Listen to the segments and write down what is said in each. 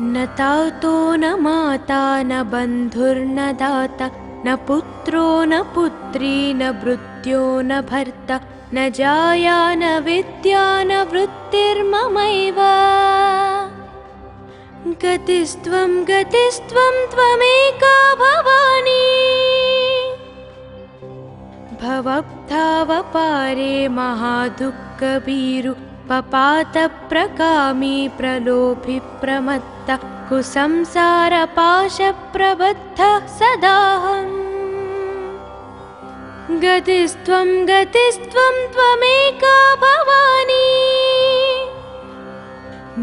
न तातो न माता न बन्धुर्न दाता न पुत्रो न पुत्री न भृत्यो न भर्ता न जाया न विद्या न वृत्तिर्ममैव। गतिस्त्वं गतिस्त्वं त्वमेका भवानी भवब्धावपारे महादुःखभीरु पपातप्रकामी प्रलोभि प्रमत्ता कुसंसारपाशप्रबद्धः सदाहम्। गतिस्त्वं गतिस्त्वं त्वमेका भवानी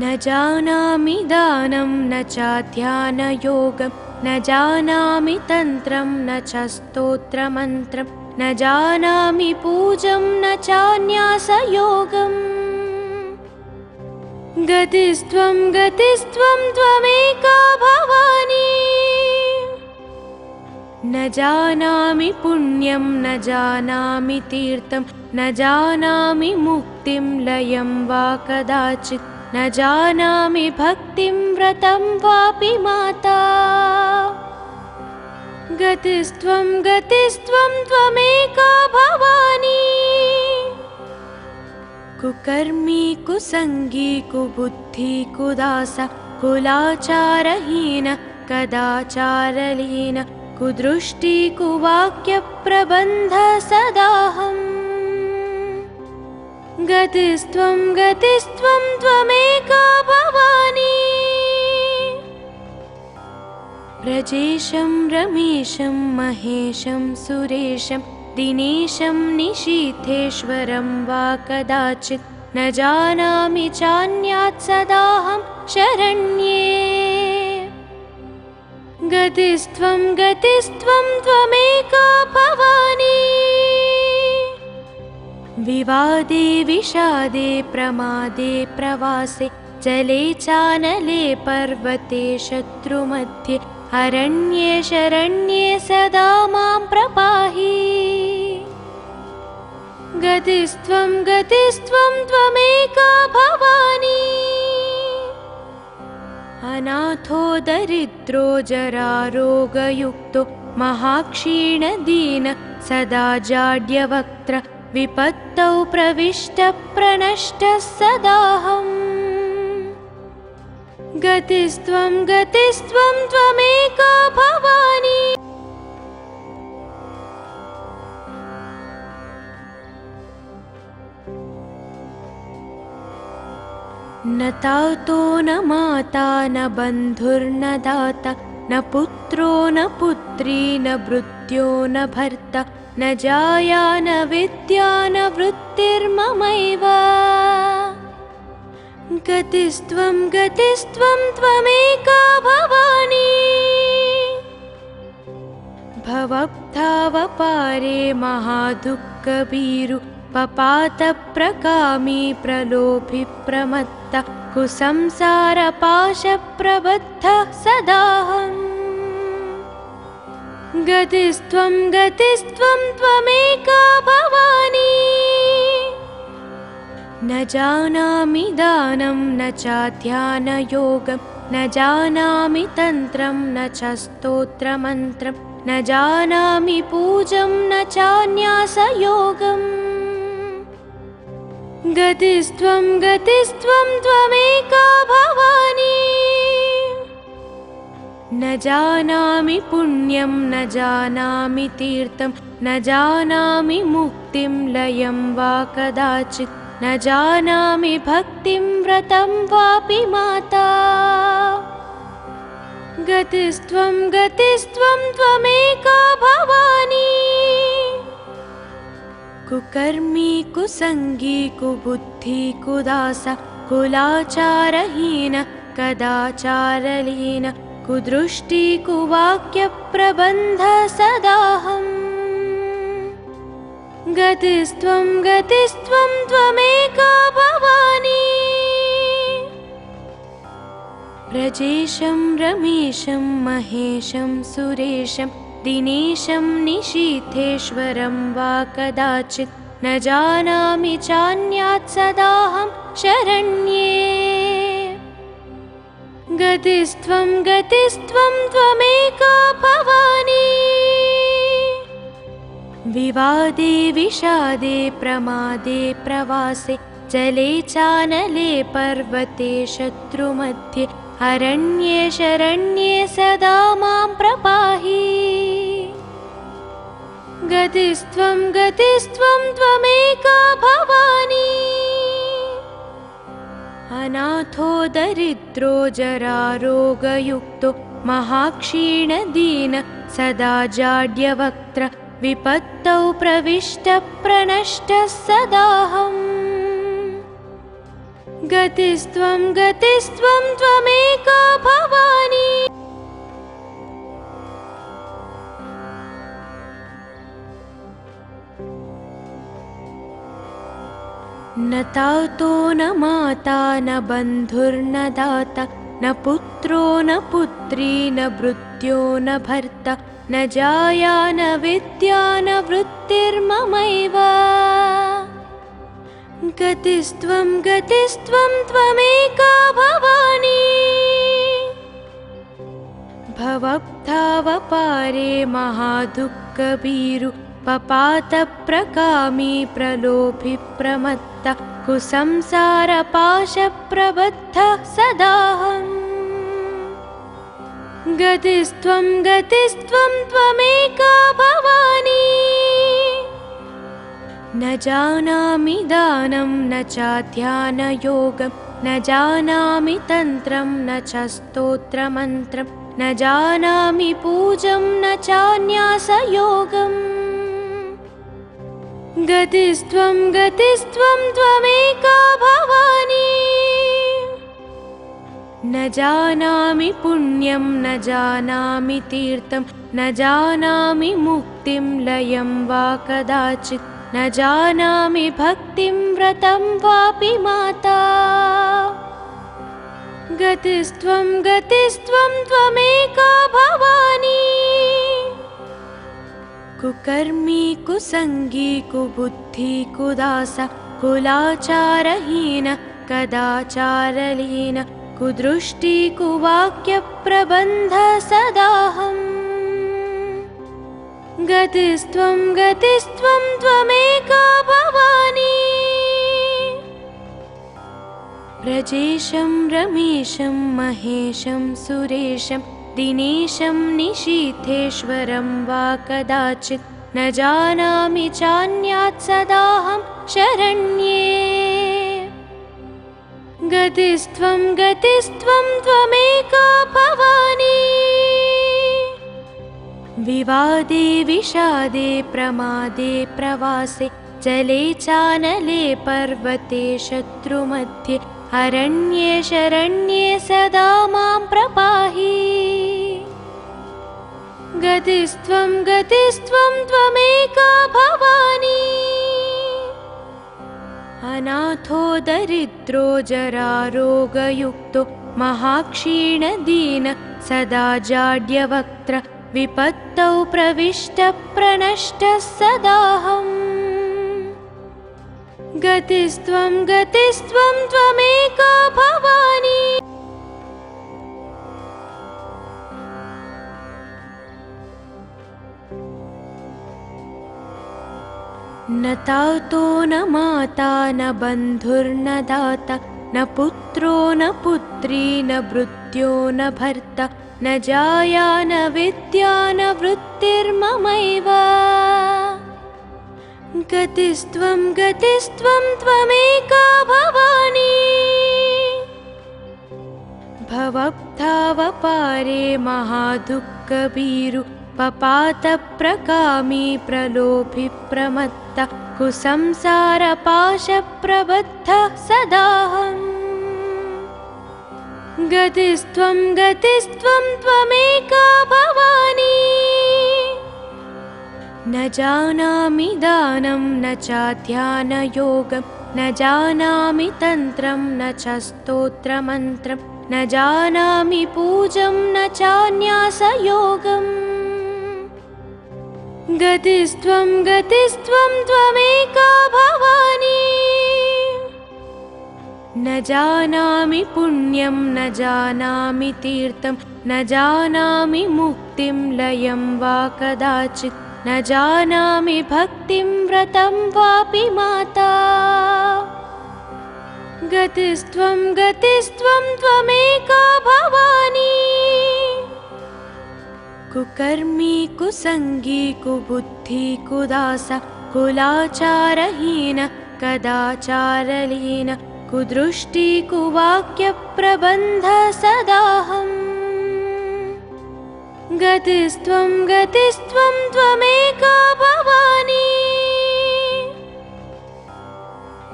न जानामि दानं न चाध्यानयोगं न जानामि तन्त्रं न च स्तोत्रमन्त्रं न जानामि पूजं न चान्यासयोगम्। गतिस्त्वं गतिस्त्वं त्वमेका भवानी न जानामि पुण्यं न जानामि तीर्थं न जानामि मुक्तिं लयं वा कदाचित् न जानामि भक्तिं व्रतं वापि माता। गतिस्त्वं गतिस्त्वं त्वमेका भवानी कुकर्मी कुसंगी कुबुद्धि कुदासा कुलाचारहीन कदाचारलीन कुदृष्टि कुवाक्यप्रबन्ध सदाहम्। गतिस्त्वं गतिस्त्वं त्वमेका भवानी व्रजेशं रमेशं महेशं सुरेशं दिनेशं निशीथेश्वरं वा कदाचित् न जानामि चान्यात् सदाहं शरण्ये। गतिस्त्वं गतिस्त्वं त्वमेका भवानी विवादे विषादे प्रमादे प्रवासे जले चानले पर्वते शत्रुमध्ये अरण्ये शरण्ये सदा मां प्रपाहि। गतिस्त्वं गतिस्त्वं त्वमेका भवानी अनाथो दरिद्रो जरारोगयुक्तो महाक्षीणदीन सदा जाड्यवक्त्र विपत्तौ प्रविष्टः प्रणष्टः सदाहम्। गतिस्त्वं गतिस्त्वं त्वमेका भवानी न तातो न माता न बन्धुर्न दाता न पुत्रो न पुत्री न भृत्यो न भर्ता न जाया न विद्या न वृत्तिर्ममैव। गतिस्त्वं गतिस्त्वं त्वमेका भवानी भवब्धावपारे महादुःखभीरु पपातप्रकामी प्रलोभि प्रमत्ता कुसंसारपाशप्रबद्धः सदाहम्। गतिस्त्वं गतिस्त्वं त्वमेका भवानी न जानामि दानं न चाध्यानयोगं न जानामि तन्त्रं न च स्तोत्रमन्त्रं न जानामि पूजं न चान्यासयोगम्। गतिस्त्वं गतिस्त्वं त्वमेका भवानी न जानामि पुण्यं न जानामि तीर्थं न जानामि मुक्तिं लयं वा कदाचित् न जानामि भक्तिं व्रतं वापि माता। गतिस्त्वं गतिस्त्वं त्वमेका भवानी कुकर्मी कुसंगी कुबुद्धि कुदासा कुलाचारहीन कदाचारलीन कुदृष्टि कुवाक्यप्रबन्ध सदाहम्। गतिस्त्वं गतिस्त्वं त्वमेका भवानी व्रजेशं रमेशं महेशं सुरेशं दिनेशं निशीथेश्वरं वा कदाचित् न जानामि चान्यात् सदाहं शरण्ये। गतिस्त्वं गतिस्त्वं त्वमेका भवानी विवादे विषादे प्रमादे प्रवासे जले चानले पर्वते शत्रुमध्ये अरण्ये शरण्ये सदा मां प्रपाहि गतिस्त्वं त्वमेका भवानी अनाथो दरिद्रो जरारोगयुक्तो महाक्षीणदीन सदा जाड्यवक्त्र विपत्तौ प्रविष्टः प्रणष्टः सदाहम् गतिस्त्वं त्वमेका भवानी न तातो न माता न बन्धुर्न दाता न पुत्रो न पुत्री न भृत्यो न भर्ता न जाया न विद्या न वृत्तिर्ममैव गतिस्त्वं त्वमेका भवानी भवब्धावपारे महादुःखभीरु पपातप्रकामी प्रलोभि प्रमत्त कुसंसारपाशप्रबद्धः सदाहम् गतिस्त्वं त्वमेका भवानी न जानामि दानं न चाध्यानयोगं न जानामि तन्त्रं न च स्तोत्रमन्त्रं न जानामि पूजं न चान्यासयोगम् गतिस्त्वं त्वमेका भवानी न जानामि पुण्यं न जानामि तीर्थं न जानामि मुक्तिं लयं वा कदाचित् न जानामि भक्तिं व्रतं वापि माता गतिस्त्वं त्वमेका भवानी कुकर्मी कुसंगी कुबुद्धि कुदास कुलाचारहीन कदाचारलीन कुदृष्टि कुवाक्यप्रबन्ध सदाहम् गतिस्त्वं त्वमेका भवानी व्रजेशं रमेशं महेशं सुरेशं दिनेशं निशीथेश्वरं वा कदाचित् न जानामि चान्यात् सदाहं शरण्ये गतिस्त्वं त्वमेका भवानी विवादे विषादे प्रमादे प्रवासे जले चानले पर्वते शत्रुमध्ये अरण्ये शरण्ये सदा मां प्रपाहि गतिस्त्वं त्वमेका भवानी अनाथो दरिद्रो जरारोगयुक्तो महाक्षीणदीन सदा जाड्यवक्त्र विपत्तौ प्रविष्टः प्रणष्टः सदाहम् गतिस्त्वं त्वमेका भवानी न तातो न माता न बन्धुर्न दाता न पुत्रो न पुत्री न भृत्यो न भर्ता न जाया न विद्या न वृत्तिर्ममैव गतिस्त्वं त्वमेका भवानी भवब्धावपारे महादुःखभीरु पपातप्रकामी प्रलोभि प्रमत्त कुसंसारपाशप्रबद्धः सदाहम् गतिस्त्वं त्वमेका भवानी न जानामि दानं न चाध्यानयोगं न जानामि तन्त्रं न च स्तोत्रमन्त्रं न जानामि पूजं न चान्यासयोगम् गतिस्त्वं त्वमेका भवानी न जानामि पुण्यं न जानामि तीर्थं न जानामि मुक्तिं लयं वा कदाचित् न जानामि भक्तिं व्रतं वापि माता गतिस्त्वं गतिस्त्वं त्वमेका भवानी कुकर्मी कुसंगी कुबुद्धि कुदास कुलाचारहीन कदाचारलीन कुदृष्टि कुवाक्यप्रबन्ध सदाहम् गतिस्त्वं गतिस्त्वं त्वमेका भवानी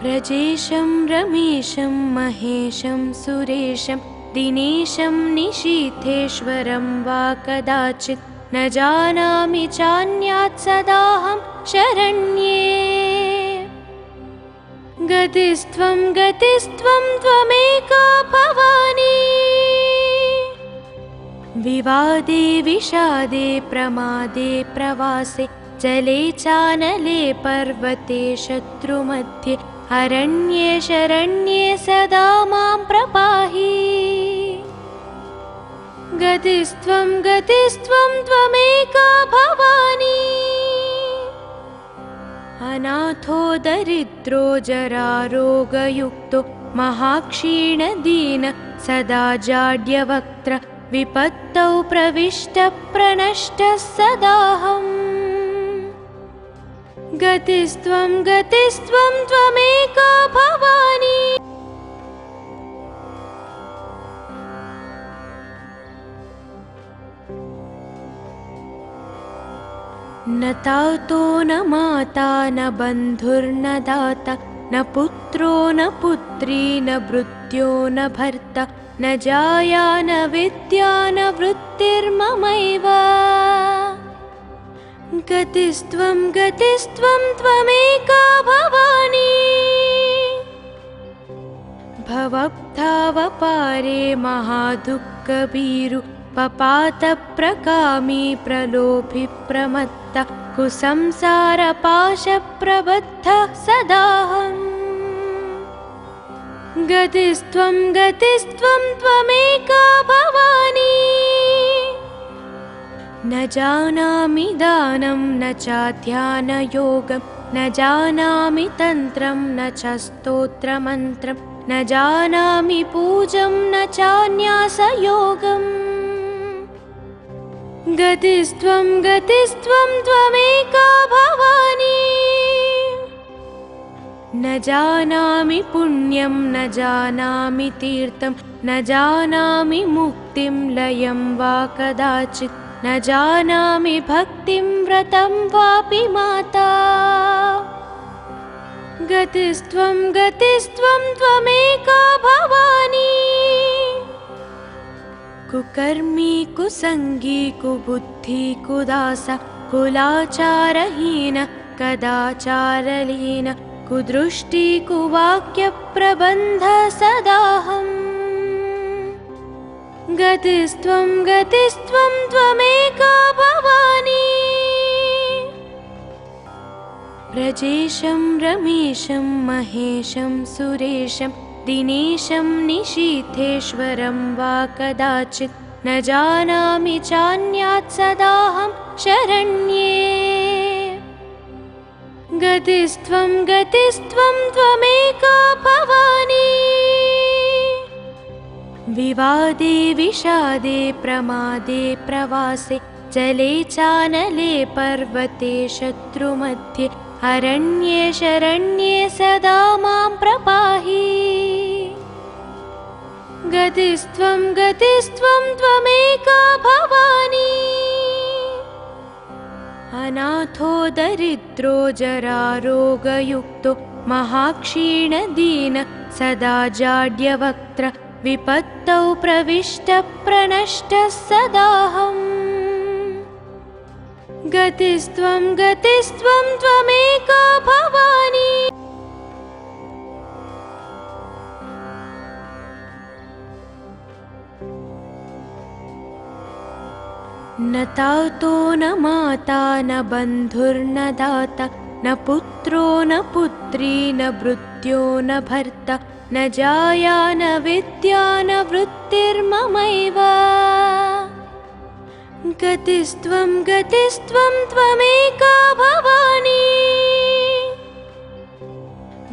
व्रजेशं रमेशं महेशं सुरेशं दिनेशं निशीथेश्वरं वा कदाचित् न जानामि चान्यात् सदाहं शरण्ये गतिस्त्वं गतिस्त्वं त्वमेका भवानी विवादे विषादे प्रमादे प्रवासे जले चानले पर्वते शत्रुमध्ये अरण्ये शरण्ये सदा मां प्रपाहि गतिस्त्वं गतिस्त्वं त्वमेका भवानी अनाथो दरिद्रो जरारोगयुक्तो महाक्षीणदीन सदा जाड्यवक्त्र विपत्तौ प्रविष्टप्रणष्टः सदाहम् गतिस्त्वं गतिस्त्वं त्वमेका भवानी न तातो न माता न बन्धुर्न दाता न पुत्रो न पुत्री न भृत्यो न भर्ता न जाया न विद्या न वृत्तिर्ममैव गतिस्त्वं गतिस्त्वं त्वमेका भवानी भवब्धावपारे महादुःखभीरु पपातप्रकामी प्रलोभि प्रमत्तः कुसंसारपाशप्रबद्धः सदाहम् गतिस्त्वं गतिस्त्वं त्वमेका भवानी न जानामि दानं न चाध्यानयोगं न जानामि तन्त्रं न च स्तोत्रमन्त्रं न जानामि पूजं न चान्यासयोगम् गतिस्त्वं गतिस्त्वं त्वमेका भवानी न जानामि पुण्यं न जानामि तीर्थं न जानामि मुक्तिं लयं वा कदाचित् न जानामि भक्तिं व्रतं वापि माता गतिस्त्वं गतिस्त्वं त्वमेका भवानी कुकर्मी कुसंगी कुबुद्धि कुदास कुलाचारहीन कदाचारलीन कुदृष्टि कुवाक्यप्रबन्ध सदाहम् गतिस्त्वं गतिस्त्वं त्वमेका भवानी व्रजेशं रमेशं महेशं सुरेशं दिनेशं निशीथेश्वरं वा कदाचित् न जानामि चान्यात् सदाहं शरण्ये गतिस्त्वं गतिस्त्वं त्वमेका भवानी विवादे विषादे प्रमादे प्रवासे जले चानले पर्वते शत्रुमध्ये अरण्ये शरण्ये सदा मां प्रपाहि गतिस्त्वं गतिस्त्वं त्वमेका भवानी अनाथो दरिद्रो जरारोगयुक्तो महाक्षीणदीन सदा जाड्यवक्त्र विपत्तौ प्रविष्टप्रणष्टः सदाहम् गतिस्त्वं गतिस्त्वं त्वमेका भवानी न तातो न माता न बन्धुर्न दाता न पुत्रो न पुत्री न भृत्यो न भर्ता न जाया न विद्या न वृत्तिर्ममैव गतिस्त्वं त्वमेका भवानी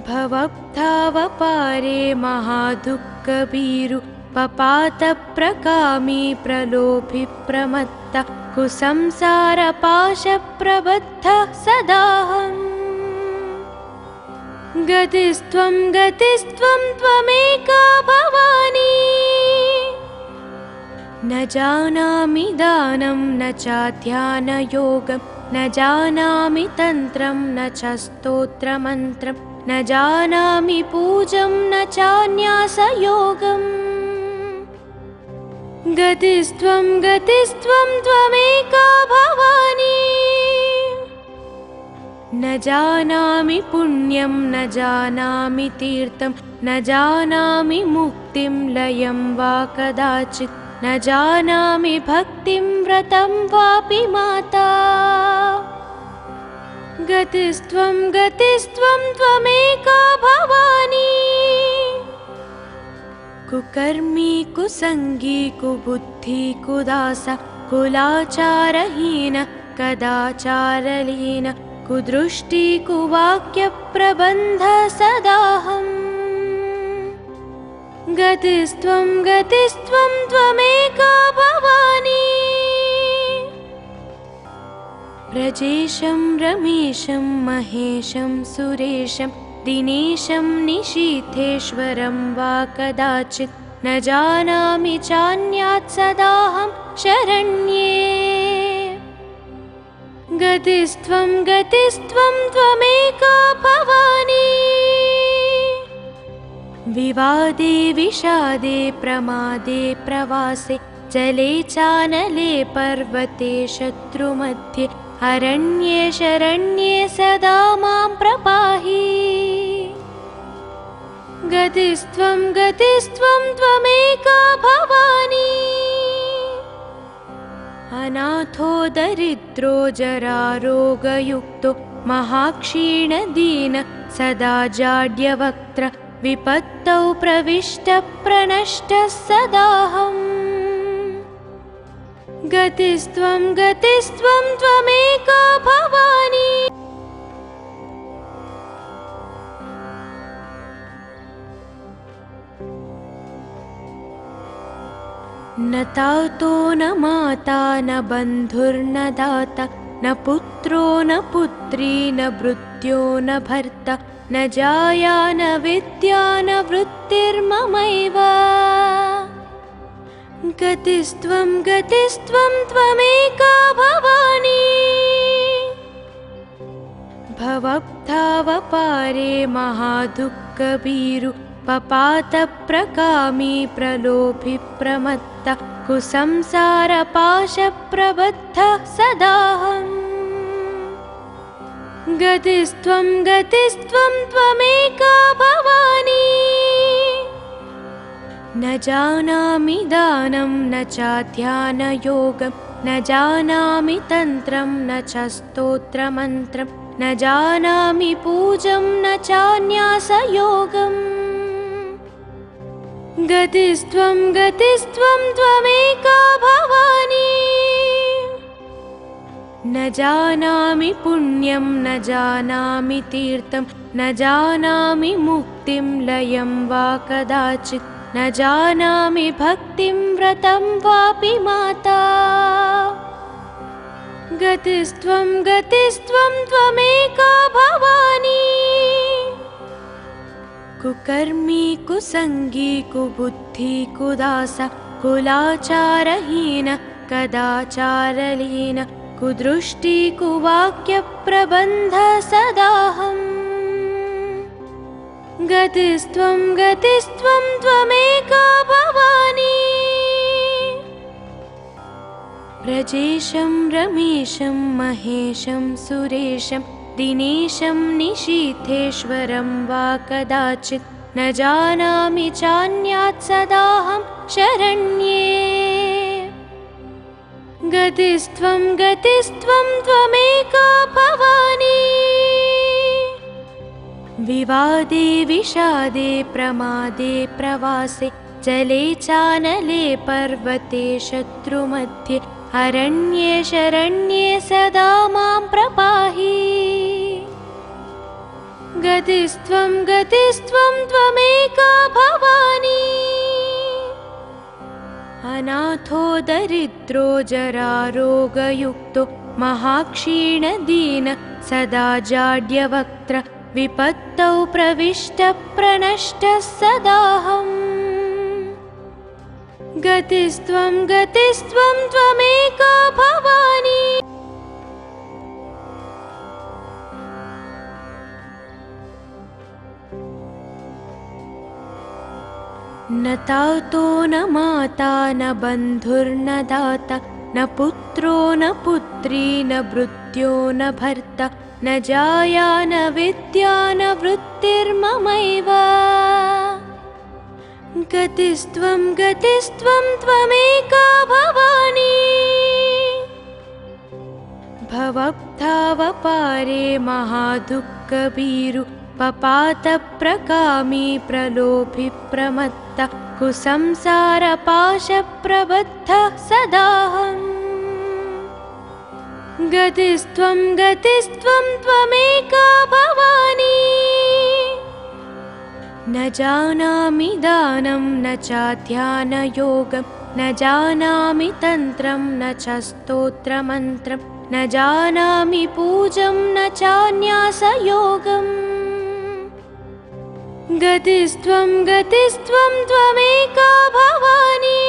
भवब्धावपारे महादुःखभीरु पपातप्रकामी प्रलोभि प्रमत्त कुसंसारपाशप्रबद्धः सदाहम् गतिस्त्वं त्वमेका भवानी न जानामि दानं न चाध्यानयोगं न जानामि तन्त्रं न च स्तोत्रमन्त्रं न जानामि पूजं न चान्यासयोगम् गतिस्त्वं त्वमेका भवानी न जानामि पुण्यं न जानामि तीर्थं न जानामि मुक्तिं लयं वा कदाचित् न जानामि भक्तिं व्रतं वापि माता गतिस्त्वं त्वमेका भवानी कुकर्मी कुसंगी कुबुद्धि कुदास कुलाचारहीन कदाचारलीन कुदृष्टि कुवाक्यप्रबन्ध सदाहम् गतिस्त्वं त्वमेका भवानी व्रजेशं रमेशं महेशं सुरेशं दिनेशं निशीथेश्वरं वा कदाचित् न जानामि चान्यात् सदाहं शरण्ये गतिस्त्वं त्वमेका भवानी विवादे विषादे प्रमादे प्रवासे जले चानले पर्वते शत्रुमध्ये अरण्ये शरण्ये सदा मां प्रपाहि गतिस्त्वं त्वमेका भवानी अनाथो दरिद्रो जरारोगयुक्तो महाक्षीणदीन सदा जाड्यवक्त्र विपत्तौ प्रविष्टप्रनष्टः सदाहम् गतिस्त्वं त्वमेका भवानी न तातो न माता न बन्धुर्न दाता न पुत्रो न पुत्री न भृत्यो न भर्ता न जाया न विद्या न वृत्तिर्ममैव गतिस्त्वं त्वमेका भवानी भवब्धावपारे महादुःखभीरु पपातप्रकामी प्रलोभि प्रमत्त कुसंसारपाशप्रबद्धः सदाहम् गतिस्त्वं त्वमेका भवानी न जानामि दानं न चाध्यानयोगं न जानामि तन्त्रं न च स्तोत्रमन्त्रं न जानामि पूजं न चान्यासयोगम् गतिस्त्वं त्वमेका भवानी न जानामि पुण्यं न जानामि तीर्थं न जानामि मुक्तिं लयं वा कदाचित् न जानामि भक्तिं व्रतं वापि माता गतिस्त्वं त्वमेका भवानी कुकर्मी कुसंगी कुबुद्धि कुदास कुलाचारहीन कदाचारलीन कुदृष्टि कुवाक्यप्रबन्ध सदाहम् गतिस्त्वं त्वमेका भवानी व्रजेशं रमेशं महेशं सुरेशं दिनेशं निशीथेश्वरं वा कदाचित् न जानामि चान्यात् सदाहं शरण्ये गतिस्त्वं त्वमेका भवानी विवादे विषादे प्रमादे प्रवासे जले चानले पर्वते शत्रुमध्ये अरण्ये शरण्ये सदा मां प्रपाहि। गतिस्त्वं त्वमेका भवानी अनाथो दरिद्रो जरारोगयुक्तो महाक्षीणदीन सदा जाड्यवक्त्र विपत्तौ प्रविष्टः प्रणष्टः सदाहम्। गतिस्त्वं त्वमेका भवानी न तातो न माता न बन्धुर्न दाता न पुत्रो न पुत्री न भृत्यो न भर्ता न जाया न विद्या न वृत्तिर्ममैव। गतिस्त्वं त्वमेका भवानी भवब्धावपारे महादुःखभीरु पपातप्रकामी प्रलोभि प्रमत्त कुसंसारपाशप्रबद्धः सदाहम्। गतिस्त्वं त्वमेका भवानी न जानामि दानं न चाध्यानयोगं न जानामि तन्त्रं न च स्तोत्रमन्त्रं न जानामि पूजं न चान्यासयोगम्। गतिस्त्वं त्वमेका भवानी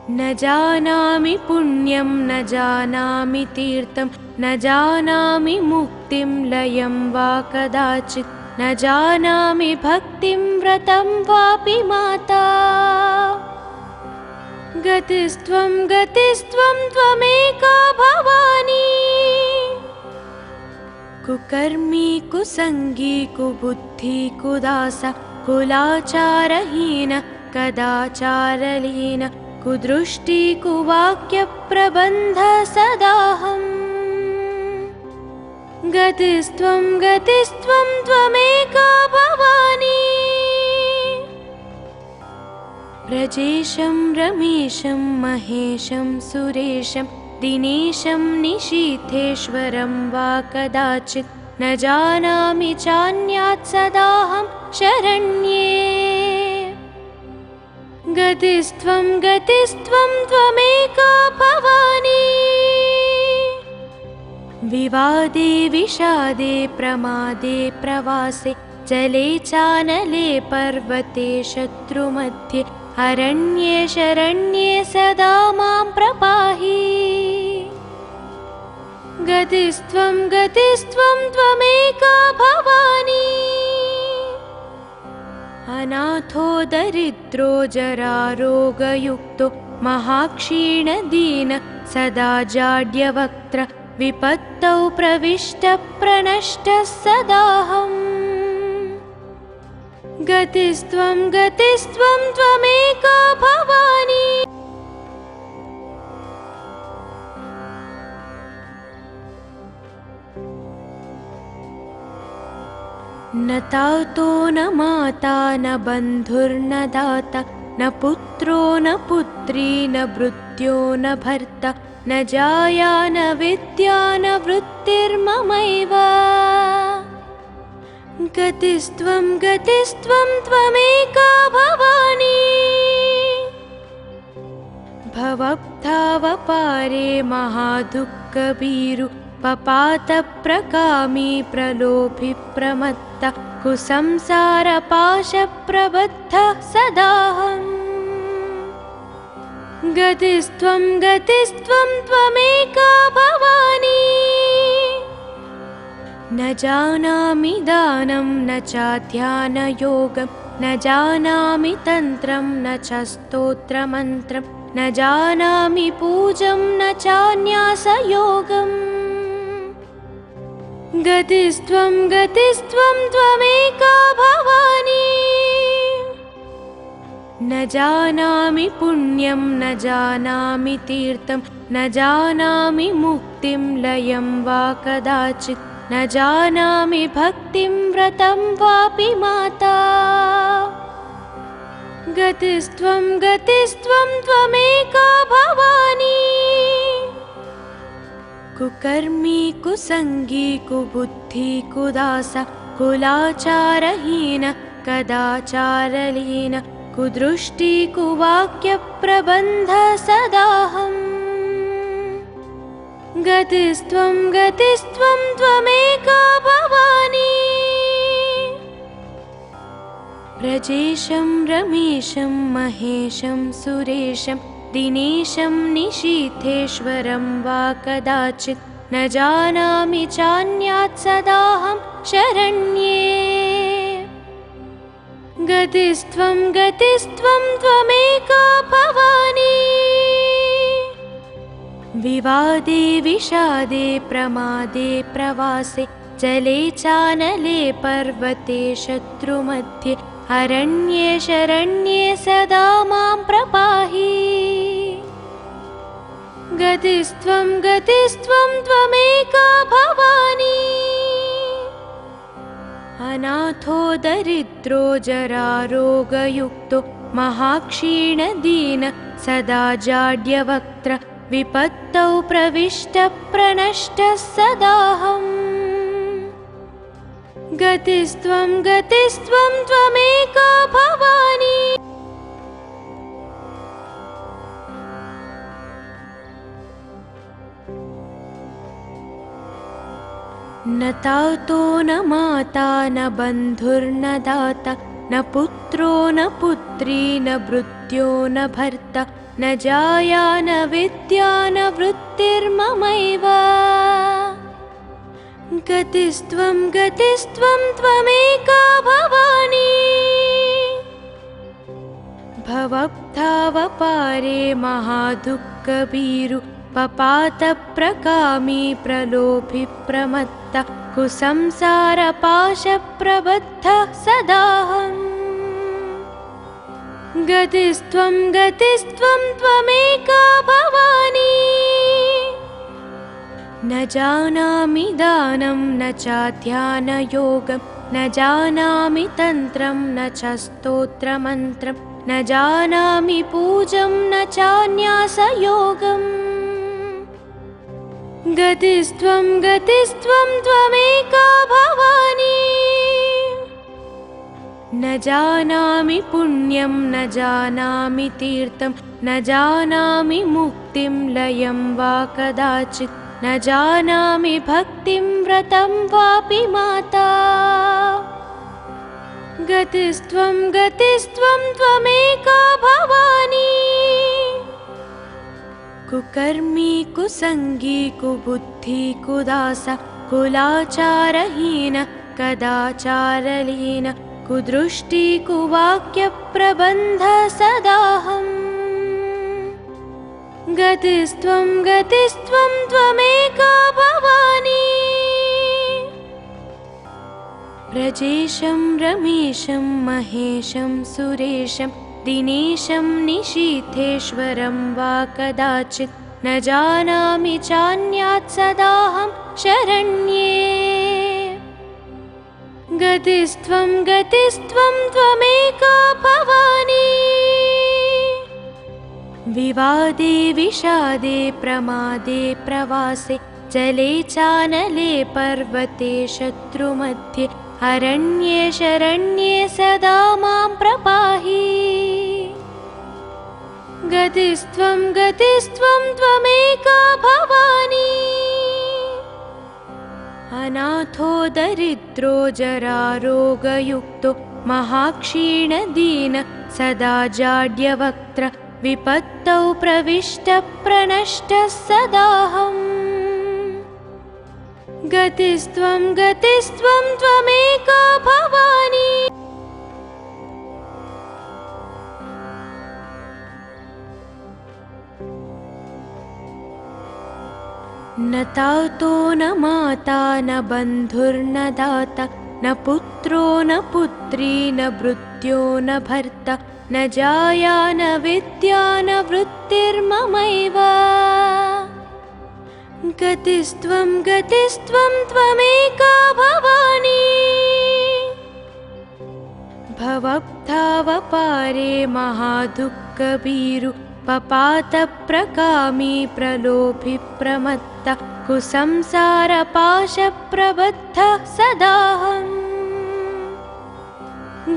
न जानामि पुण्यं न जानामि तीर्थं न जानामि मुक्तिं लयं वा कदाचित् न जानामि भक्तिं व्रतं वापि माता। गतिस्त्वं त्वमेका भवानी कुकर्मी कुसंगी कुबुद्धि कुदास कुलाचारहीन कदाचारलीन कुदृष्टि कुवाक्यप्रबन्ध सदाहम्। गतिस्त्वं त्वमेका भवानी व्रजेशं रमेशं महेशं सुरेशं दिनेशं निशीथेश्वरं वा कदाचित् न जानामि चान्यात् सदाहं शरण्ये। गतिस्त्वं त्वमेका भवानी विवादे विषादे प्रमादे प्रवासे जले चानले पर्वते शत्रुमध्ये अरण्ये शरण्ये सदा मां प्रपाहि। गतिस्त्वं त्वमेका भवानी अनाथो दरिद्रो जरारोगयुक्तो महाक्षीणदीन सदा जाड्यवक्त्र विपत्तौ प्रविष्टः प्रणष्टः सदाहम्। गतिस्त्वं त्वमेका भवानी न तातो न माता न बन्धुर्न दाता न पुत्रो न पुत्री न भृत्यो न भर्ता न जाया न विद्या न वृत्तिर्ममैव। गतिस्त्वं त्वमेका भवानी भवब्धावपारे महादुःखभीरु पपातप्रकामी प्रलोभि प्रमत्त कुसंसारपाशप्रबद्धः सदाहम्। गतिस्त्वं त्वमेका भवानी न जानामि दानं न चाध्यानयोगं न जानामि तन्त्रं न च स्तोत्रमन्त्रं न जानामि पूजं न चान्यासयोगम्। गतिस्त्वं त्वमेका भवानी न जानामि पुण्यं न जानामि तीर्थं न जानामि मुक्तिं लयं वा कदाचित् न न जानामि भक्तिं व्रतं वापि माता। गतिस्त्वं गतिस्त्वं त्वमेका भवानी। कुकर्मी कुसंगी कुबुद्धि कुदास कुलाचारहीन कदाचारलीन कुदृष्टि कुवाक्यप्रबन्ध सदाहम्। गतिस्त्वं गतिस्त्वं त्वमेका भवानी। व्रजेशं रमेशं महेशं सुरेशं दिनेशं निशीथेश्वरं वा कदाचित् न जानामि चान्यात् सदाहं शरण्ये। गतिस्त्वं गतिस्त्वं त्वमेका भवानी। विवादे विषादे प्रमादे प्रवासे जले चानले पर्वते शत्रुमध्ये अरण्ये शरण्ये सदा मां प्रपाहि। गतिस्त्वं गतिस्त्वं त्वमेका भवानी। अनाथो दरिद्रो जरारोगयुक्तो महाक्षीणदीन सदा जाड्यवक्त्र विपत्तौ प्रविष्टप्रणष्टः सदाहम्। गतिस्त्वं गतिस्त्वं त्वमेका भवानी। न तातो न माता न बन्धुर्न दाता न पुत्रो न पुत्री न भृत्यो न भर्ता न जाया न विद्या न वृत्तिर्ममैव। गतिस्त्वं गतिस्त्वं त्वमेका भवानी। भवब्धावपारे महादुःखभीरु पपातप्रकामी प्रलोभि प्रमत्तः कुसंसारपाशप्रबद्धः सदाहम्। गतिस्त्वं गतिस्त्वं त्वमेका भवानी। न जानामि दानं न चाध्यानयोगं न जानामि तन्त्रं न च स्तोत्रमन्त्रं न जानामि पूजं न चान्यासयोगम्। गतिस्त्वं गतिस्त्वं त्वमेका भवानी। न जानामि पुण्यं न जानामि तीर्थं न जानामि मुक्तिं लयं वा कदाचित् न जानामि भक्तिं व्रतं वापि माता। गतिस्त्वं गतिस्त्वं त्वमेका भवानी। कुकर्मी कुसंगी कुबुद्धि कुदास कुलाचारहीन कदाचारलीन कुदृष्टि कुवाक्यप्रबन्ध सदाहम्। गतिस्त्वं गतिस्त्वं त्वमेका भवानी। व्रजेशं रमेशं महेशं सुरेशं दिनेशं निशीथेश्वरं वा कदाचित् न जानामि चान्यात् सदाहं शरण्ये। गतिस्त्वं गतिस्त्वं त्वमेका भवानी। विवादे विषादे प्रमादे प्रवासे जले चानले पर्वते शत्रुमध्ये अरण्ये शरण्ये सदा मां प्रपाहि। गतिस्त्वं गतिस्त्वं त्वमेका भवानी। अनाथो दरिद्रो जरारोगयुक्तो महाक्षीणदीन सदा जाड्यवक्त्र विपत्तौ प्रविष्टप्रणष्टः सदाहम्। गतिस्त्वं गतिस्त्वं त्वमेका भवानी। न तातो न माता न बन्धुर्न दाता न पुत्रो न पुत्री न भृत्यो न भर्ता न जाया न विद्या न वृत्तिर्ममैव। गतिस्त्वं गतिस्त्वं त्वमेका भवानी भवब्धावपारे महादुःखभीरु पपातप्रकामी प्रलोभि प्रमत्त कुसंसारपाशप्रबद्धः सदाहम्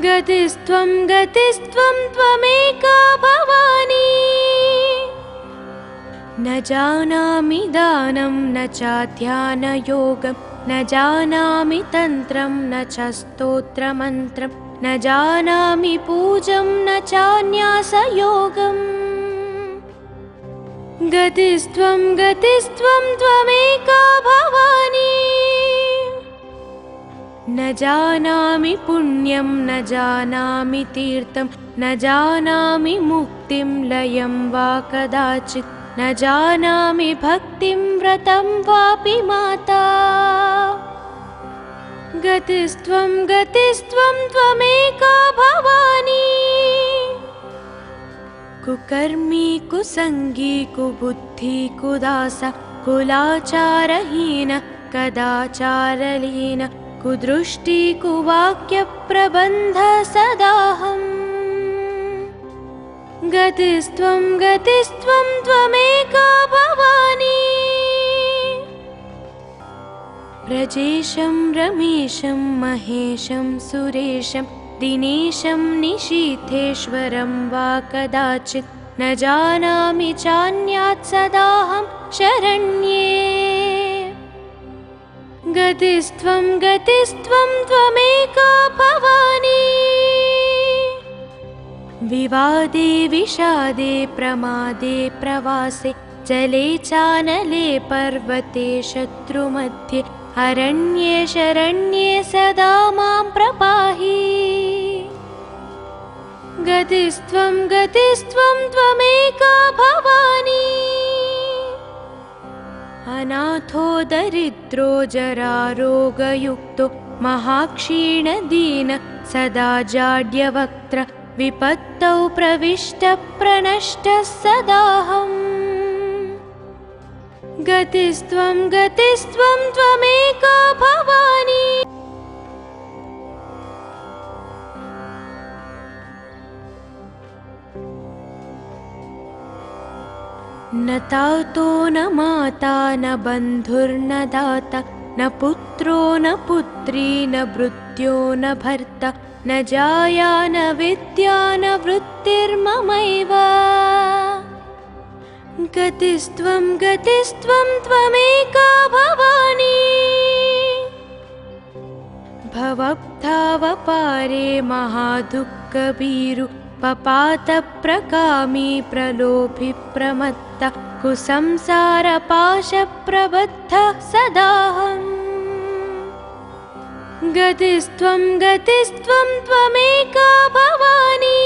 गतिस्त्वं गतिस्त्वं त्वमेका भवानी न जानामि दानं न चाध्यानयोगं न जानामि तन्त्रं न च स्तोत्रमन्त्रं न जानामि पूजं न चान्यासयोगम् गतिस्त्वं गतिस्त्वं त्वमेका भवानी न जानामि पुण्यं न जानामि तीर्थं न जानामि मुक्तिं लयं वा कदाचित् न जानामि भक्तिं व्रतं वापि माता गतिस्त्वं गतिस्त्वं त्वमेका भवानी कुकर्मी कुसंगी कुबुद्धि कुदास कुलाचारहीन कदाचारलीन कुदृष्टि कुवाक्यप्रबन्ध सदाहम् गतिस्त्वं गतिस्त्वं त्वमेका भवानी व्रजेशं रमेशं महेशं सुरेशं दिनेशं निशीथेश्वरं वा कदाचित् न जानामि चान्यात् सदाहं शरण्ये गतिस्त्वं गतिस्त्वं त्वमेका भवानी विवादे विषादे प्रमादे प्रवासे जले चानले पर्वते शत्रुमध्ये अरण्ये शरण्ये सदा मां प्रपाहि गतिस्त्वं गतिस्त्वं त्वमेका भवानी अनाथो दरिद्रो जरारोगयुक्तो महाक्षीणदीन सदा जाड्यवक्त्र विपत्तौ प्रविष्टप्रनष्टः सदाहम् गतिस्त्वं गतिस्त्वं त्वमेका भवानी न तातो न माता न बन्धुर्न दाता न पुत्रो न पुत्री न भृत्यो न भर्ता न जाया न विद्या न वृत्तिर्ममैव गतिस्त्वं गतिस्त्वं त्वमेका भवानी भवब्धावपारे महादुःखभीरु पपातप्रकामी प्रलोभि प्रमत्त कुसंसारपाशप्रबद्धः सदाहम् गतिस्त्वं गतिस्त्वं त्वमेका भवानी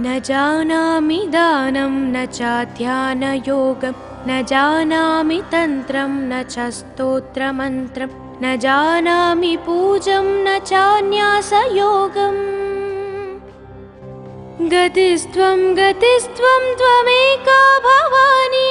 न जानामि दानं न चाध्यानयोगं न जानामि तन्त्रं न च स्तोत्रमन्त्रं न जानामि पूजं न चान्यासयोगम् गतिस्त्वं गतिस्त्वं त्वमेका भवानी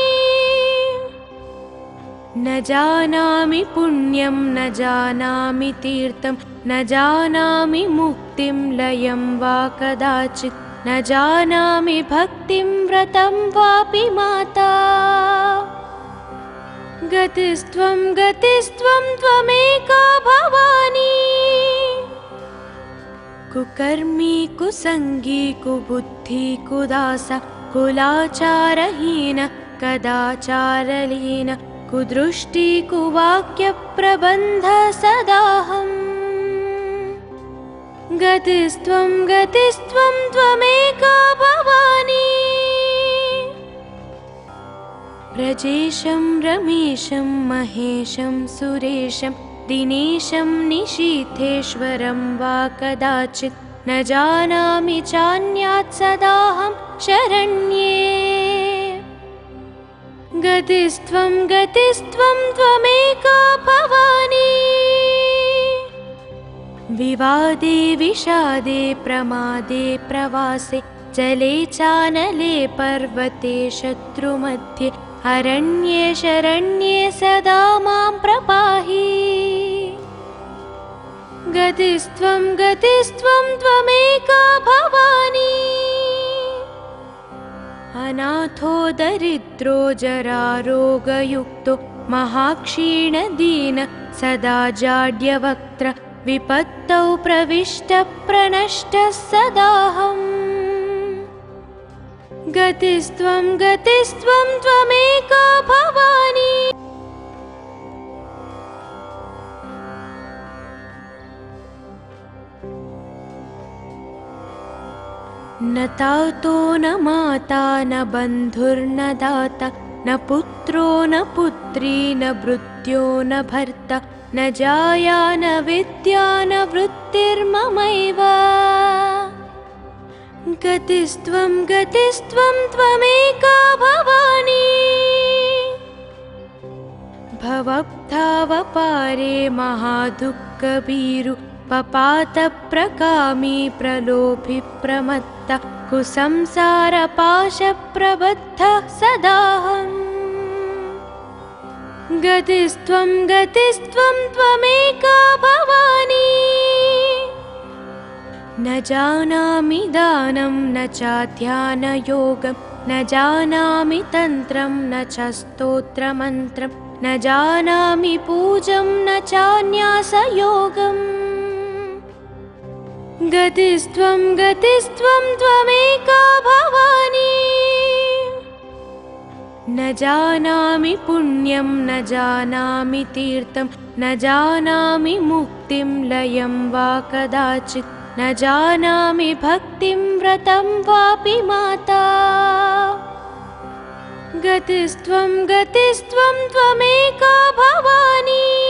न जानामि पुण्यं न जानामि तीर्थं न जानामि मुक्तिं लयं वा कदाचित् न जानामि भक्तिं व्रतं वापि माता गतिस्त्वं गतिस्त्वं त्वमेका भवानी कुकर्मी कुसंगी कुबुद्धि कुदास कुलाचारहीन कदाचारलीन कुदृष्टि कुवाक्यप्रबन्ध सदाहम् गतिस्त्वं गतिस्त्वं त्वमेका भवानी व्रजेशं रमेशं महेशं सुरेशं दिनेशं निशीथेश्वरं वा कदाचित् न जानामि चान्यात् सदाहं शरण्ये गतिस्त्वं गतिस्त्वं त्वमेका भवानी विवादे विषादे प्रमादे प्रवासे जले चानले पर्वते शत्रुमध्ये अरण्ये शरण्ये सदा मां प्रपाहि। गतिस्त्वं त्वमेका भवानी। अनाथो दरिद्रो जरारोगयुक्तो महाक्षीणदीन सदा जाड्यवक्त्र विपत्तौ प्रविष्टः प्रणष्टः सदाहम्। गतिस्त्वं त्वमेका भवानी। न तातो न माता न बन्धुर्न दाता न पुत्रो न पुत्री न भृत्यो न भर्ता न जाया न विद्या न वृत्तिर्ममैव। गतिस्त्वं त्वमेका भवानी। भवब्धावपारे महादुःखभीरु पपातप्रकामी प्रलोभि प्रमत्त कुसंसारपाशप्रबद्धः सदाहम्। गतिस्त्वं त्वमेका भवानी। न जानामि दानं न चाध्यानयोगं न जानामि तन्त्रं न च स्तोत्रमन्त्रं न जानामि पूजं न चान्यासयोगम्। गतिस्त्वं त्वमेका भवानी। न जानामि पुण्यं न जानामि तीर्थं न जानामि मुक्तिं लयं वा कदाचित् न जानामि भक्तिं व्रतं वापि माता। गतिस्त्वं त्वमेका भवानी।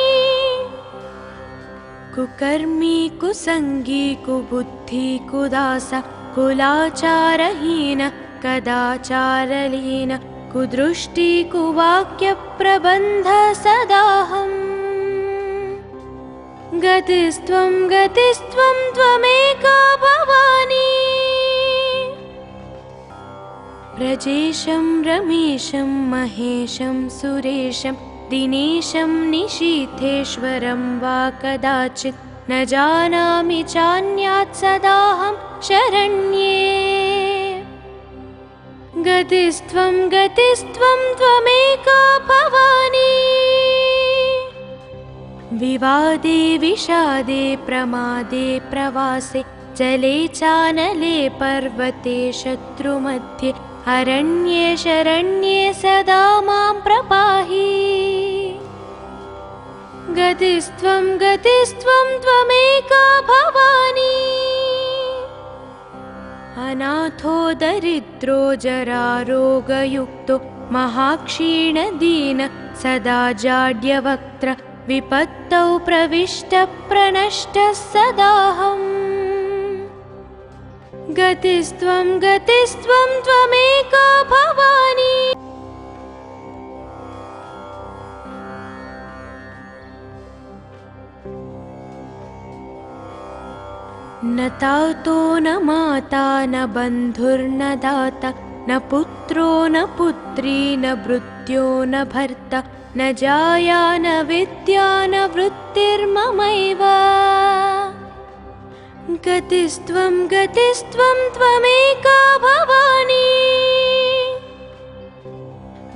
कुकर्मी कुसंगी कुबुद्धि कुदास कुलाचारहीन कदाचारलीन कुदृष्टि कुवाक्यप्रबन्ध सदाहम्। गतिस्त्वं त्वमेका भवानी। व्रजेशं रमेशं महेशं सुरेशं दिनेशं निशीथेश्वरं वा कदाचित् न जानामि चान्यात् सदाहं शरण्ये। गतिस्त्वं त्वमेका भवानी। विवादे विषादे प्रमादे प्रवासे जले चानले पर्वते शत्रुमध्ये अरण्ये शरण्ये सदा मां प्रपाहि। गतिस्त्वं त्वमेका भवानी। अनाथो दरिद्रो जरारोगयुक्तो महाक्षीणदीन सदा जाड्यवक्त्र विपत्तौ प्रविष्टः प्रणष्टः सदाहम्। गतिस्त्वं त्वमेका भवानी। न तातो न माता न बन्धुर्न दाता न पुत्रो न पुत्री न भृत्यो न भर्ता न जाया न विद्या न वृत्तिर्ममैव। गतिस्त्वं त्वमेका भवानी।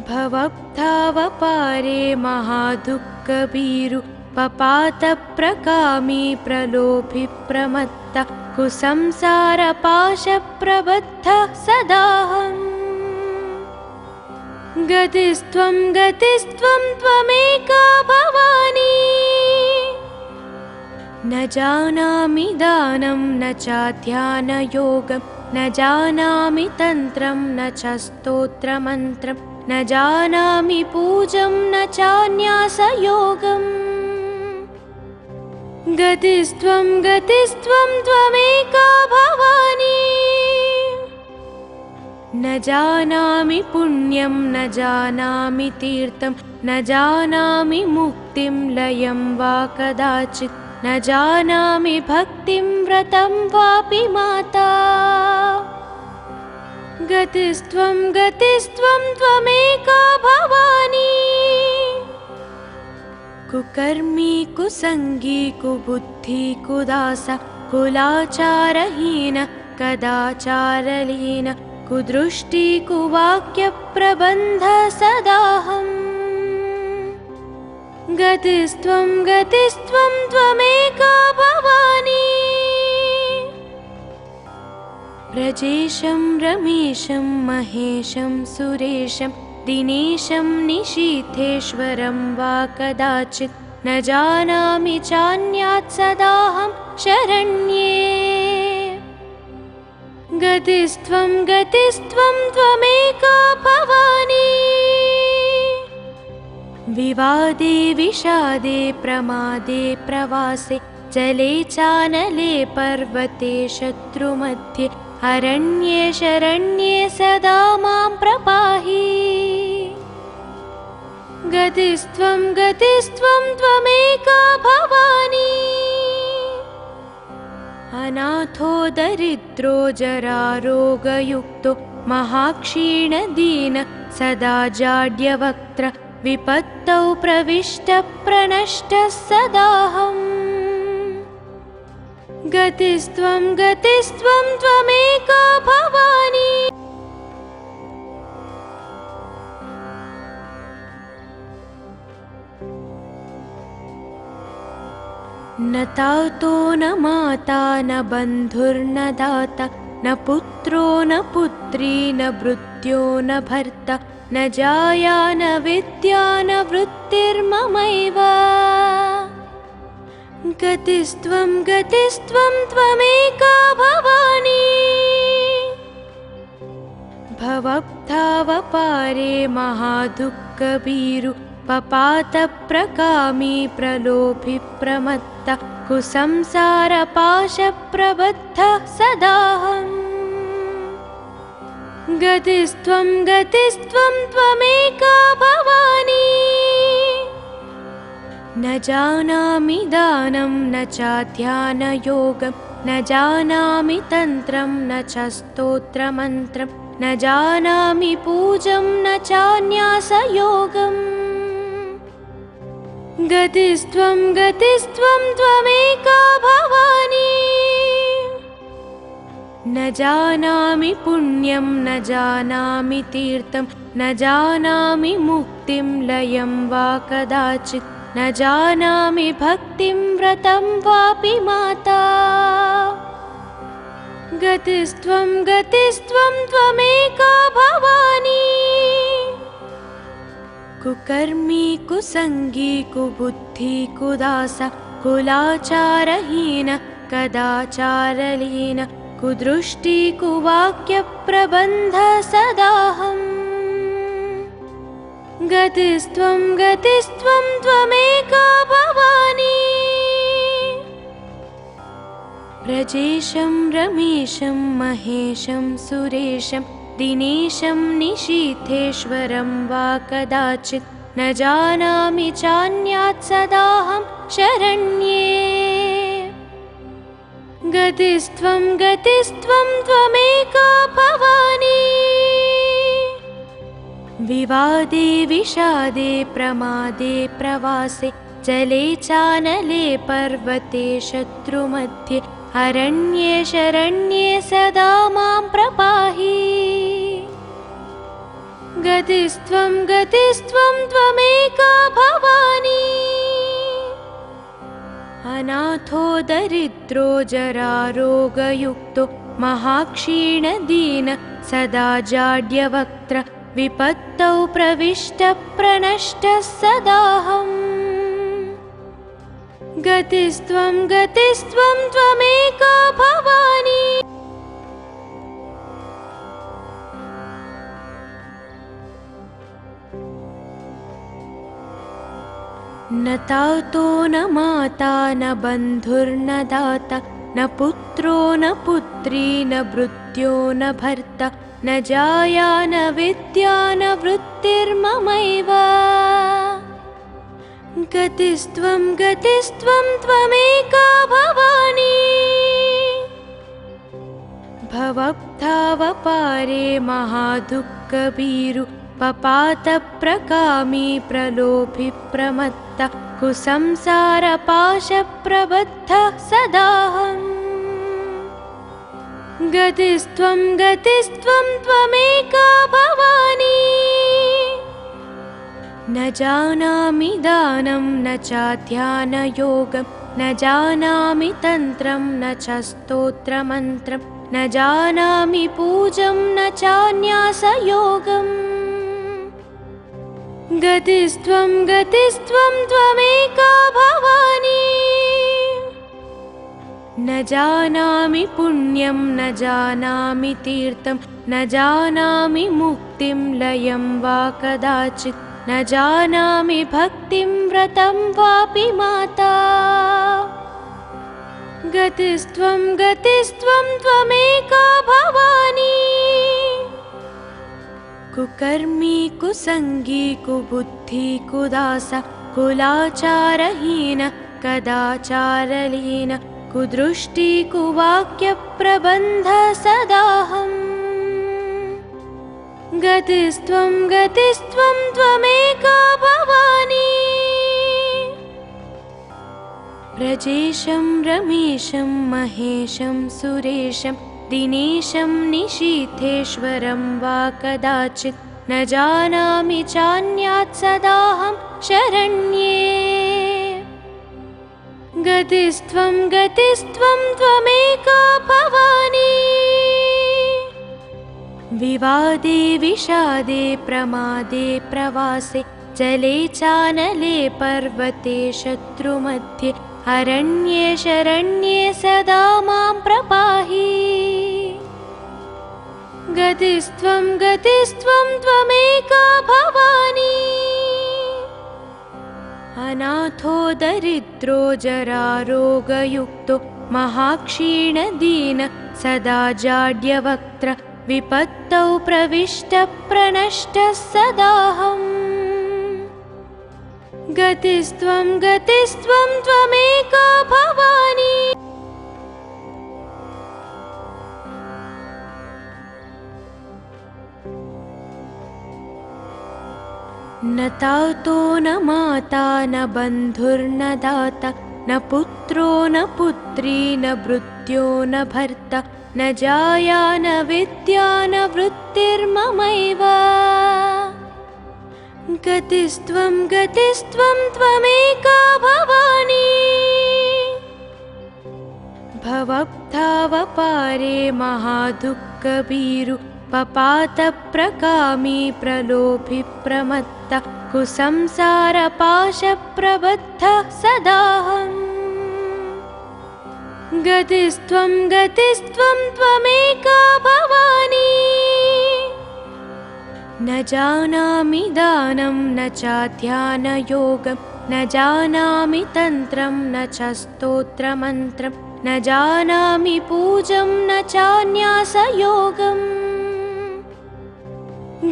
भवब्धावपारे महादुःखभीरु पपातप्रकामी प्रलोभि प्रमत्त कुसंसारपाशप्रबद्धः सदाहम्। गतिस्त्वं त्वमेका भवानी। न जानामि दानं न चाध्यानयोगं न जानामि तन्त्रं न च स्तोत्रमन्त्रं न जानामि पूजं न चान्यासयोगम्। गतिस्त्वं त्वमेका भवानी। न जानामि पुण्यं न जानामि तीर्थं न जानामि मुक्तिं लयं वा कदाचित् न जानामि भक्तिं व्रतं वापि माता। गतिस्त्वं गतिस्त्वं त्वमेका भवानी कुकर्मी कुसंगी कुबुद्धि कुदास कुलाचारहीन कदाचारलीन कुदृष्टि कुवाक्यप्रबन्ध सदाहम् गतिस्त्वं गतिस्त्वं त्वमेका भवानी व्रजेशं रमेशं महेशं सुरेशं दिनेशं निशीथेश्वरं वा कदाचित् न जानामि चान्यात् सदाहं शरण्ये गतिस्त्वं गतिस्त्वं त्वमेका भवानी विवादे विषादे प्रमादे प्रवासे जले चानले पर्वते शत्रुमध्ये अरण्ये शरण्ये सदा मां प्रपाहि गतिस्त्वं गतिस्त्वं त्वमेका भवानी अनाथो दरिद्रो जरारोगयुक्तो महाक्षीणदीन सदा जाड्यवक्त्र विपत्तौ प्रविष्टप्रणष्टः सदाहम् गतिस्त्वं गतिस्त्वं त्वमेका भवानी न तातो न माता न बन्धुर्न दाता न पुत्रो न पुत्री न भृत्यो न भर्ता न जाया न विद्या न वृत्तिर्ममैव गतिस्त्वं गतिस्त्वं त्वमेका भवानी भवब्धावपारे महादुःखभीरु पपातप्रकामी प्रलोभि प्रमत्तः कुसंसारपाशप्रबद्धः सदाहम् गतिस्त्वं गतिस्त्वं त्वमेका भवानी न जानामि दानं न चाध्यानयोगं न जानामि तन्त्रं न च स्तोत्रमन्त्रं न जानामि पूजं न चान्यासयोगम् गतिस्त्वं गतिस्त्वं त्वमेका भवानी न जानामि पुण्यं न जानामि तीर्थं न जानामि मुक्तिं लयं वा कदाचित् न जानामि भक्तिं व्रतं वापि माता गतिस्त्वं गतिस्त्वं त्वमेका भवानी कुकर्मी कुसंगी कुबुद्धि कुदास कुलाचारहीन कदाचारलीन कुदृष्टि कुवाक्यप्रबन्ध सदाहम् गतिस्त्वं गतिस्त्वं त्वमेका भवानी व्रजेशं रमेशं महेशं सुरेशं दिनेशं निशीथेश्वरं वा कदाचित् न जानामि चान्यात् सदाहं शरण्ये गतिस्त्वं गतिस्त्वं त्वमेका भवानी विवादे विषादे प्रमादे प्रवासे जले चानले पर्वते शत्रुमध्ये अरण्ये शरण्ये सदा मां प्रपाहि गतिस्त्वं गतिस्त्वं त्वमेका भवानी अनाथो दरिद्रो जरारोगयुक्तो महाक्षीणदीन सदा जाड्यवक्त्र विपत्तौ प्रविष्टप्रणष्टः सदाहम् गतिस्त्वं गतिस्त्वं त्वमेका भवानी न तातो न माता न बन्धुर्न दाता न पुत्रो न पुत्री न भृत्यो न भर्ता न जाया न विद्या न वृत्तिर्ममैव गतिस्त्वं गतिस्त्वं त्वमेका भवानी भवब्धावपारे महादुःखभीरु पपातप्रकामी प्रलोभि प्रमत्त कुसंसारपाशप्रबद्धः सदाहम् गतिस्त्वं गतिस्त्वं त्वमेका भवानी न जानामि दानं न चाध्यानयोगं न जानामि तन्त्रं न च स्तोत्रमन्त्रं न जानामि पूजं न चान्यासयोगम् गतिस्त्वं गतिस्त्वं त्वमेका भवानी न जानामि पुण्यं न जानामि तीर्थं न जानामि मुक्तिं लयं वा कदाचित् न जानामि भक्तिं व्रतं वापि माता गतिस्त्वं गतिस्त्वं त्वमेका भवानी कुकर्मी कुसंगी कुबुद्धि कुदास कुलाचारहीन कदाचारलीन कुदृष्टि कुवाक्यप्रबन्ध सदाहम् गतिस्त्वं गतिस्त्वं त्वमेका भवानी व्रजेशं रमेशं महेशं सुरेशं दिनेशं निशीथेश्वरं वा कदाचित् न जानामि चान्यात् सदाहं शरण्ये गतिस्त्वं गतिस्त्वं त्वमेका भवानी विवादे विषादे प्रमादे प्रवासे जले चानले पर्वते शत्रुमध्ये अरण्ये शरण्ये सदा मां प्रपाहि गतिस्त्वं गतिस्त्वं त्वमेका भवानी अनाथो दरिद्रो जरारोगयुक्तो महाक्षीणदीन सदा जाड्यवक्त्र विपत्तौ प्रविष्टप्रनष्टः सदाहम् गतिस्त्वं गतिस्त्वं त्वमेका भवानी न तातो न माता न बन्धुर्न दाता न पुत्रो न पुत्री न भृत्यो न भर्ता न जाया न विद्या न वृत्तिर्ममैव गतिस्त्वं गतिस्त्वं त्वमेका भवानी भवब्धावपारे महादुःखभीरु पपातप्रकामी प्रलोभि प्रमत्त कुसंसारपाशप्रबद्धः सदाहम् गतिस्त्वं गतिस्त्वं त्वमेका भवानी न जानामि दानं न चाध्यानयोगं न जानामि तन्त्रं न च स्तोत्रमन्त्रं न जानामि पूजं न चान्यासयोगम्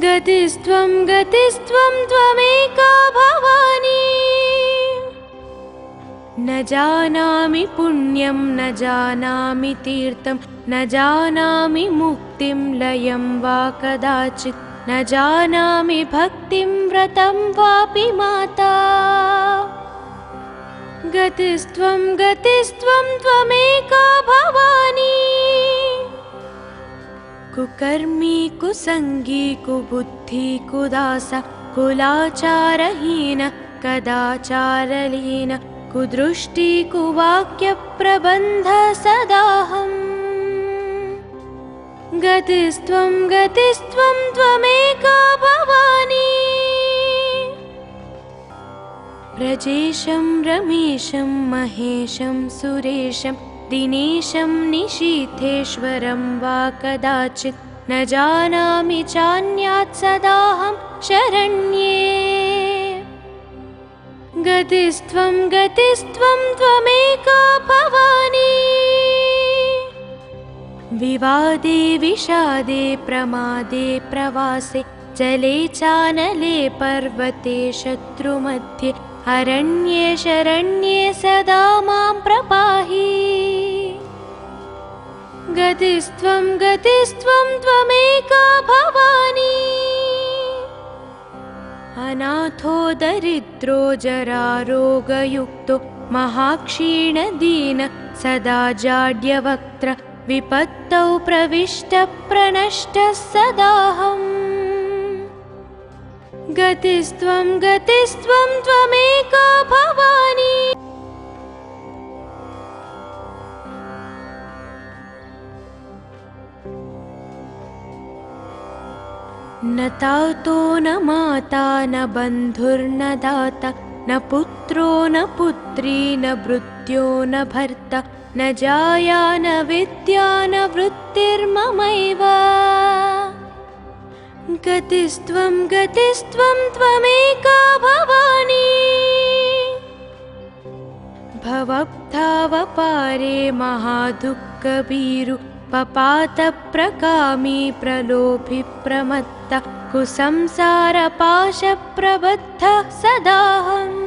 गतिस्त्वं गतिस्त्वं त्वमेका भवानी न जानामि पुण्यं न जानामि तीर्थं न जानामि मुक्तिं लयं वा कदाचित् न जानामि भक्तिं व्रतं वापि माता गतिस्त्वं गतिस्त्वं त्वमेका भवानी कुकर्मी कुसंगी कुबुद्धि कुदास कुलाचारहीन कदाचारलीन कुदृष्टि कुवाक्यप्रबन्ध सदाहम् गतिस्त्वं गतिस्त्वं त्वमेका भवानी व्रजेशं रमेशं महेशं सुरेशं दिनेशं निशीथेश्वरं वा कदाचित् न जानामि चान्यात् सदाहं शरण्ये गतिस्त्वं गतिस्त्वं त्वमेका भवानी विवादे विषादे प्रमादे प्रवासे जले चानले पर्वते शत्रुमध्ये अरण्ये शरण्ये सदा मां प्रपाहि गतिस्त्वं गतिस्त्वं त्वमेका भवानी अनाथो दरिद्रो जरारोगयुक्तो महाक्षीणदीन सदा जाड्यवक्त्र विपत्तौ प्रविष्टप्रणष्टः सदाहम् गतिस्त्वं गतिस्त्वं त्वमेका भवानी न तातो न माता न बन्धुर्न दाता न पुत्रो न पुत्री न भृत्यो न भर्ता न जाया न विद्या न वृत्तिर्ममैव गतिस्त्वं गतिस्त्वं त्वमेका भवानी भवब्धावपारे महादुःखभीरु पपातप्रकामी प्रलोभिप्रमत्त कुसंसारपाशप्रबद्धः सदाहम्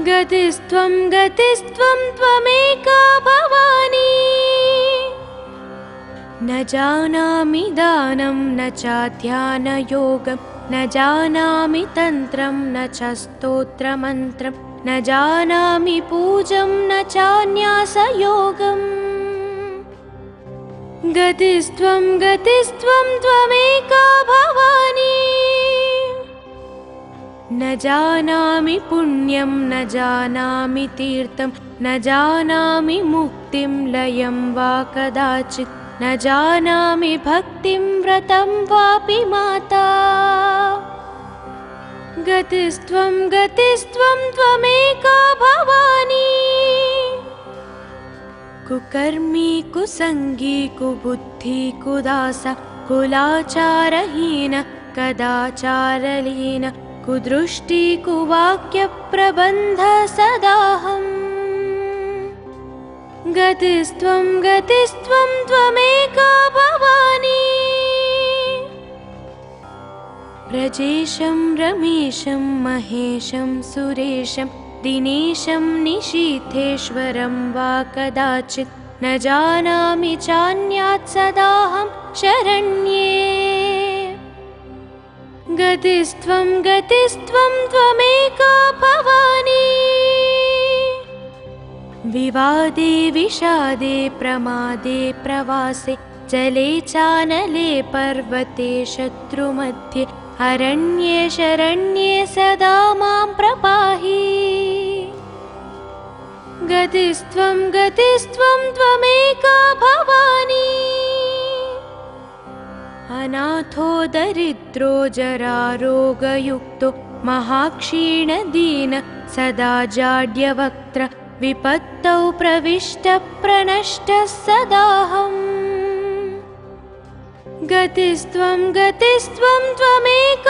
गतिस्त्वं गतिस्त्वं त्वमेका भवानी न जानामि दानं न चाध्यानयोगं न जानामि तन्त्रं न च स्तोत्रमन्त्रं न जानामि पूजं न चान्यासयोगम् गतिस्त्वं गतिस्त्वं त्वमेका भवानी न जानामि पुण्यं न जानामि तीर्थं न जानामि मुक्तिं लयं वा कदाचित् न जानामि भक्तिं व्रतं वापि माता गतिस्त्वं गतिस्त्वं त्वमेका भवानी कुकर्मी कुसंगी कुबुद्धि कुदास कुलाचारहीन कदाचारलीन कुदृष्टि कुवाक्यप्रबन्ध सदाहम् गतिस्त्वं गतिस्त्वं त्वमेका भवानी व्रजेशं रमेशं महेशं सुरेशं दिनेशं निशीथेश्वरं वा कदाचित् न जानामि चान्यात् सदाहं शरण्ये गतिस्त्वं गतिस्त्वं त्वमेका भवानी विवादे विषादे प्रमादे प्रवासे जले चानले पर्वते शत्रुमध्ये अरण्ये शरण्ये सदा मां प्रपाहि गतिस्त्वं गतिस्त्वं त्वमेका भवानी अनाथो दरिद्रो जरारोगयुक्तो महाक्षीणदीन सदा जाड्यवक्त्र विपत्तौ प्रविष्टप्रणष्टः सदाहम् गतिस्त्वं गतिस्त्वं त्वमेका